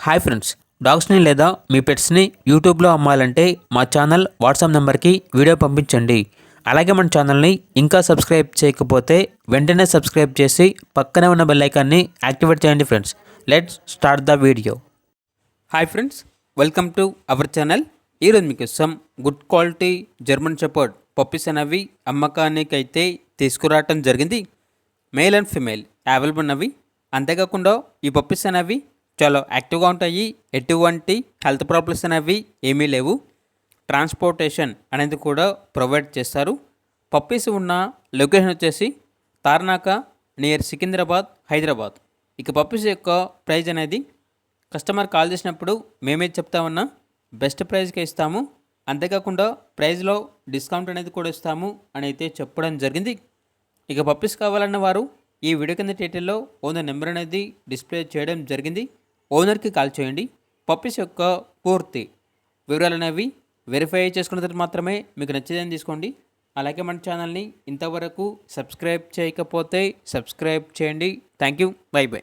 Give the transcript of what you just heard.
Hi friends, డాగ్స్ని లేదా మీ పెట్స్ని యూట్యూబ్లో అమ్మాలంటే మా ఛానల్ వాట్సాప్ నెంబర్కి వీడియో పంపించండి. అలాగే మన ఛానల్ని ఇంకా సబ్స్క్రైబ్ చేయకపోతే వెంటనే సబ్స్క్రైబ్ చేసి పక్కనే ఉన్న బెల్ ఐకాన్ని యాక్టివేట్ చేయండి friends. Let's start the video. Hi friends, welcome to our channel. ఈరోజు మీకోసం good quality German shepherd puppies అనేవి అమ్మకానికి అయితే తీసుకురావటం జరిగింది. మేల్ అండ్ ఫిమేల్ అవైలబుల్ ఉన్నవి. అంతేకాకుండా ఈ పప్పీస్ అనేవి చాలా యాక్టివ్గా ఉంటాయి. ఎటువంటి హెల్త్ ప్రాబ్లమ్స్ అనేవి ఏమీ లేవు. ట్రాన్స్పోర్టేషన్ అనేది కూడా ప్రొవైడ్ చేస్తారు. పప్పీస్ ఉన్న లొకేషన్ వచ్చేసి తార్నాక నియర్ సికింద్రాబాద్, హైదరాబాద్. ఇక పప్పీస్ యొక్క ప్రైజ్ అనేది కస్టమర్ కాల్ చేసినప్పుడు మేమే చెప్తామన్నా బెస్ట్ ప్రైజ్కి ఇస్తాము. అంతేకాకుండా ప్రైజ్లో డిస్కౌంట్ అనేది కూడా ఇస్తాము అని అయితే చెప్పడం జరిగింది. ఇక పప్పీస్ కావాలన్న వారు ఈ వీడియో కింద టైటిల్లో ఓనర్ నెంబర్ అనేది డిస్ప్లే చేయడం జరిగింది. ఓనర్కి కాల్ చేయండి. పప్పీస్ యొక్క పూర్తి వివరాలు అనేవి వెరిఫై చేసుకున్న తర్వాత మాత్రమే మీకు నచ్చేదని తీసుకోండి. అలాగే మన ఛానల్ని ఇంతవరకు సబ్స్క్రైబ్ చేయకపోతే సబ్స్క్రైబ్ చేయండి. Thank you. By by.